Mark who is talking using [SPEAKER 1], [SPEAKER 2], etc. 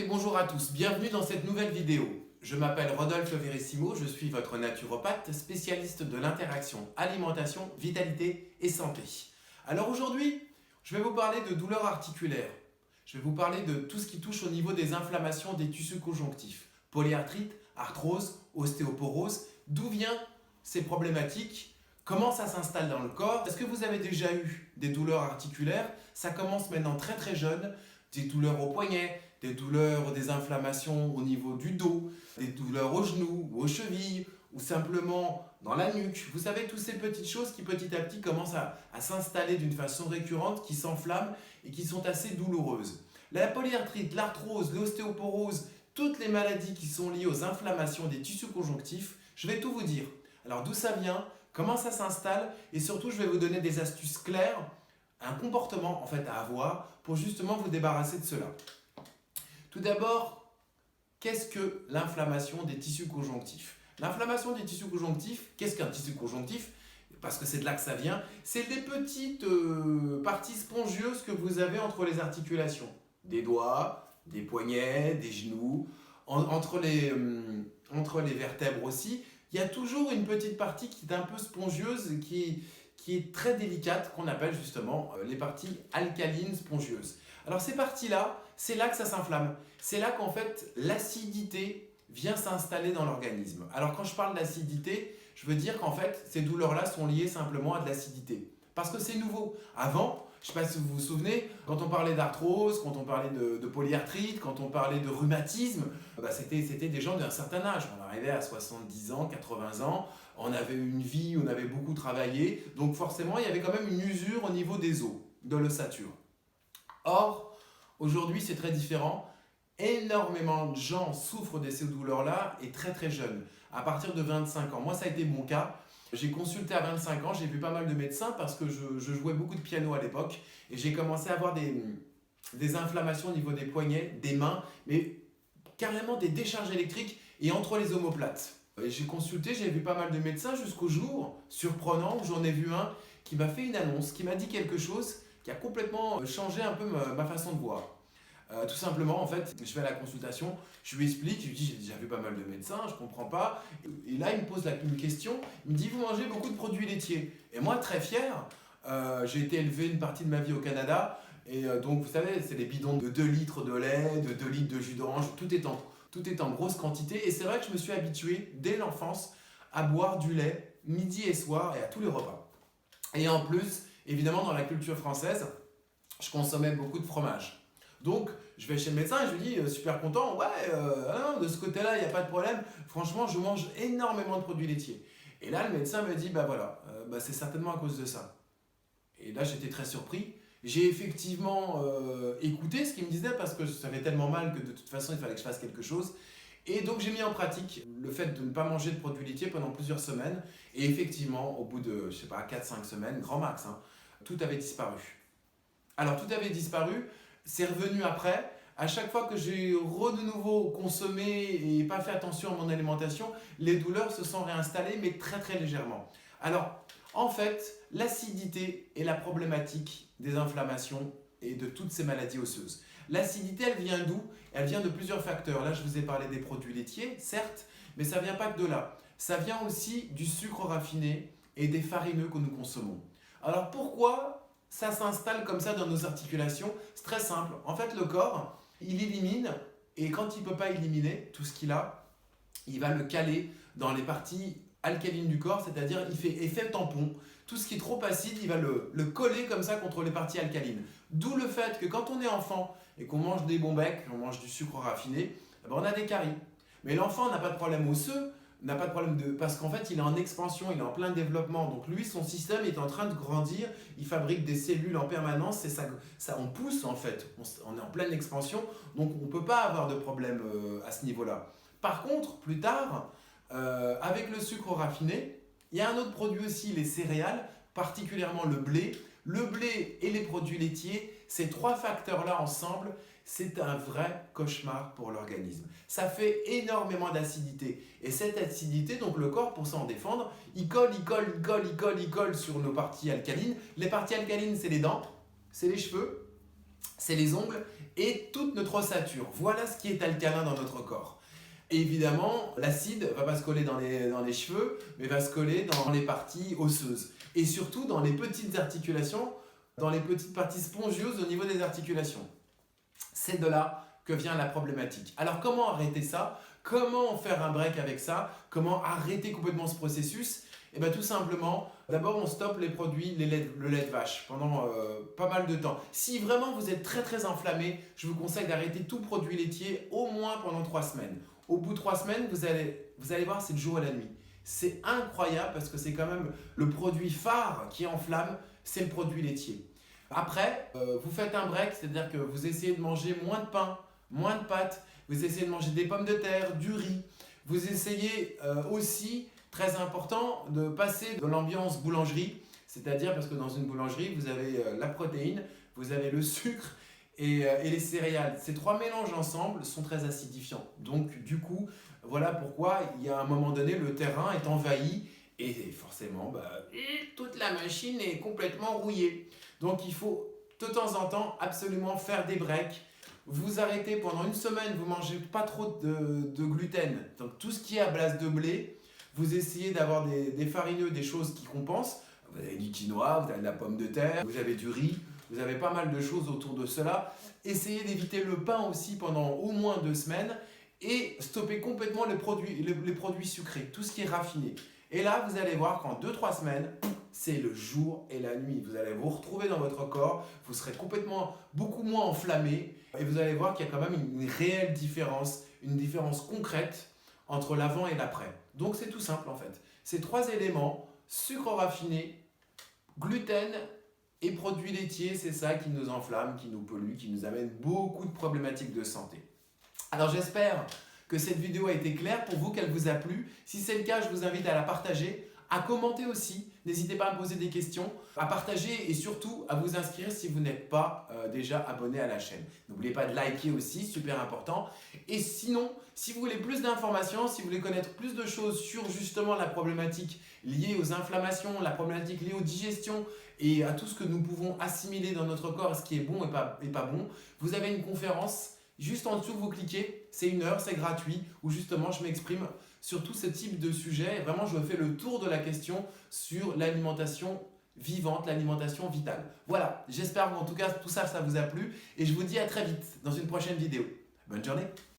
[SPEAKER 1] Bonjour à tous, bienvenue dans cette nouvelle vidéo. Je m'appelle Rodolphe Verissimo, je suis votre naturopathe, spécialiste de l'interaction alimentation, vitalité et santé. Alors aujourd'hui, je vais vous parler de douleurs articulaires. Je vais vous parler de tout ce qui touche au niveau des inflammations des tissus conjonctifs. Polyarthrite, arthrose, ostéoporose, d'où viennent ces problématiques? Comment ça s'installe dans le corps? Est-ce que vous avez déjà eu des douleurs articulaires? Ça commence maintenant très très jeune, des douleurs au poignet, des douleurs, des inflammations au niveau du dos, des douleurs aux genoux ou aux chevilles, ou simplement dans la nuque. Vous savez, toutes ces petites choses qui petit à petit commencent à s'installer d'une façon récurrente, qui s'enflamment et qui sont assez douloureuses. La polyarthrite, l'arthrose, l'ostéoporose, toutes les maladies qui sont liées aux inflammations des tissus conjonctifs, je vais tout vous dire. Alors d'où ça vient, comment ça s'installe, et surtout je vais vous donner des astuces claires, un comportement en fait à avoir pour justement vous débarrasser de cela. Tout d'abord, qu'est-ce que l'inflammation des tissus conjonctifs? L'inflammation des tissus conjonctifs, qu'est-ce qu'un tissu conjonctif? Parce que c'est de là que ça vient, c'est des petites parties spongieuses que vous avez entre les articulations. Des doigts, des poignets, des genoux, entre les vertèbres aussi. Il y a toujours une petite partie qui est un peu spongieuse, qui est très délicate, qu'on appelle justement les parties alcalines spongieuses. Alors ces parties-là, c'est là que ça s'inflamme. C'est là qu'en fait l'acidité vient s'installer dans l'organisme. Alors quand je parle d'acidité, je veux dire qu'en fait ces douleurs-là sont liées simplement à de l'acidité. Parce que c'est nouveau. Avant, je ne sais pas si vous vous souvenez, quand on parlait d'arthrose, quand on parlait de polyarthrite, quand on parlait de rhumatisme, c'était des gens d'un certain âge. On arrivait à 70 ans, 80 ans, on avait une vie, on avait beaucoup travaillé, donc forcément il y avait quand même une usure au niveau des os, de l'ossature. Or, aujourd'hui c'est très différent. Énormément de gens souffrent de ces douleurs-là et très très jeunes, à partir de 25 ans. Moi ça a été mon cas. J'ai consulté à 25 ans, j'ai vu pas mal de médecins parce que je jouais beaucoup de piano à l'époque et j'ai commencé à avoir des inflammations au niveau des poignets, des mains, mais carrément des décharges électriques et entre les omoplates. J'ai consulté, j'ai vu pas mal de médecins jusqu'au jour surprenant où j'en ai vu un qui m'a fait une annonce, qui m'a dit quelque chose qui a complètement changé un peu ma façon de voir. Tout simplement, en fait, je vais à la consultation, je lui explique, je lui dis j'ai déjà vu pas mal de médecins, je comprends pas. Et là, il me pose une question, il me dit vous mangez beaucoup de produits laitiers. Et moi, très fier, j'ai été élevé une partie de ma vie au Canada, et donc vous savez, c'est des bidons de 2 litres de lait, de 2 litres de jus d'orange, tout est en grosse quantité. Et c'est vrai que je me suis habitué dès l'enfance à boire du lait midi et soir et à tous les repas. Et en plus, évidemment, dans la culture française, je consommais beaucoup de fromage. Donc, je vais chez le médecin et je lui dis, super content, ouais, de ce côté-là, il n'y a pas de problème. Franchement, je mange énormément de produits laitiers. Et là, le médecin me dit, c'est certainement à cause de ça. Et là, j'étais très surpris. J'ai effectivement écouté ce qu'il me disait parce que ça fait tellement mal que de toute façon, il fallait que je fasse quelque chose. Et donc, j'ai mis en pratique le fait de ne pas manger de produits laitiers pendant plusieurs semaines. Et effectivement, au bout de, 4-5 semaines, grand max, tout avait disparu. Alors, tout avait disparu. C'est revenu après. À chaque fois que j'ai de nouveau consommé et pas fait attention à mon alimentation, les douleurs se sont réinstallées, mais très très légèrement. Alors, en fait, l'acidité est la problématique des inflammations et de toutes ces maladies osseuses. L'acidité, elle vient d'où? Elle vient de plusieurs facteurs. Là, je vous ai parlé des produits laitiers, certes, mais ça ne vient pas que de là. Ça vient aussi du sucre raffiné et des farineux que nous consommons. Alors, pourquoi ça s'installe comme ça dans nos articulations? C'est très simple. En fait, le corps, il élimine, et quand il ne peut pas éliminer tout ce qu'il a, il va le caler dans les parties alcalines du corps, c'est-à-dire il fait effet tampon. Tout ce qui est trop acide, il va le coller comme ça contre les parties alcalines. D'où le fait que quand on est enfant et qu'on mange des bons becs, on mange du sucre raffiné, on a des caries. Mais l'enfant n'a pas de problème osseux, n'a pas de problème parce qu'en fait il est en expansion, il est en plein développement, donc lui son système est en train de grandir, il fabrique des cellules en permanence, et ça on pousse en fait, on est en pleine expansion, donc on ne peut pas avoir de problème à ce niveau-là. Par contre, plus tard, avec le sucre raffiné, il y a un autre produit aussi, les céréales, particulièrement le blé et les produits laitiers. Ces 3 facteurs-là ensemble, c'est un vrai cauchemar pour l'organisme. Ça fait énormément d'acidité. Et cette acidité, donc le corps, pour s'en défendre, il colle sur nos parties alcalines. Les parties alcalines, c'est les dents, c'est les cheveux, c'est les ongles et toute notre ossature. Voilà ce qui est alcalin dans notre corps. Et évidemment, l'acide ne va pas se coller dans les cheveux, mais va se coller dans les parties osseuses. Et surtout dans les petites articulations, dans les petites parties spongieuses au niveau des articulations. C'est de là que vient la problématique. Alors comment arrêter ça? Comment faire un break avec ça? Comment arrêter complètement ce processus? Et bien tout simplement, d'abord on stoppe les produits, le lait de vache pendant pas mal de temps. Si vraiment vous êtes très enflammé, je vous conseille d'arrêter tout produit laitier au moins pendant 3 semaines. Au bout de 3 semaines, vous allez voir, c'est le jour et la nuit. C'est incroyable parce que c'est quand même le produit phare qui enflamme, c'est le produit laitier. Après, vous faites un break, c'est-à-dire que vous essayez de manger moins de pain, moins de pâtes, vous essayez de manger des pommes de terre, du riz. Vous essayez aussi, très important, de passer de l'ambiance boulangerie, c'est-à-dire parce que dans une boulangerie, vous avez la protéine, vous avez le sucre et les céréales. Ces 3 mélanges ensemble sont très acidifiants. Donc du coup, voilà pourquoi il y a un moment donné, le terrain est envahi et forcément, toute la machine est complètement rouillée. Donc il faut de temps en temps absolument faire des breaks. Vous arrêtez pendant une semaine, vous ne mangez pas trop de gluten. Donc tout ce qui est à base de blé, vous essayez d'avoir des farineux, des choses qui compensent. Vous avez du quinoa, vous avez de la pomme de terre, vous avez du riz, vous avez pas mal de choses autour de cela. Essayez d'éviter le pain aussi pendant au moins 2 semaines et stoppez complètement les produits sucrés, tout ce qui est raffiné. Et là, vous allez voir qu'en 2-3 semaines, c'est le jour et la nuit. Vous allez vous retrouver dans votre corps, vous serez beaucoup moins enflammé et vous allez voir qu'il y a quand même une réelle différence, une différence concrète entre l'avant et l'après. Donc c'est tout simple en fait. Ces 3 éléments, sucre raffiné, gluten et produits laitiers, c'est ça qui nous enflamme, qui nous pollue, qui nous amène beaucoup de problématiques de santé. Alors j'espère que cette vidéo a été claire pour vous, qu'elle vous a plu. Si c'est le cas, je vous invite à la partager, à commenter aussi. N'hésitez pas à me poser des questions, à partager et surtout à vous inscrire si vous n'êtes pas déjà abonné à la chaîne. N'oubliez pas de liker aussi, super important. Et sinon, si vous voulez plus d'informations, si vous voulez connaître plus de choses sur justement la problématique liée aux inflammations, la problématique liée aux digestions et à tout ce que nous pouvons assimiler dans notre corps, ce qui est bon et pas bon, vous avez une conférence. Juste en dessous, vous cliquez, c'est 1 heure, c'est gratuit, où justement je m'exprime sur tout ce type de sujet. Et vraiment, je fais le tour de la question sur l'alimentation vivante, l'alimentation vitale. Voilà, j'espère en tout cas tout ça, ça vous a plu. Et je vous dis à très vite dans une prochaine vidéo. Bonne journée!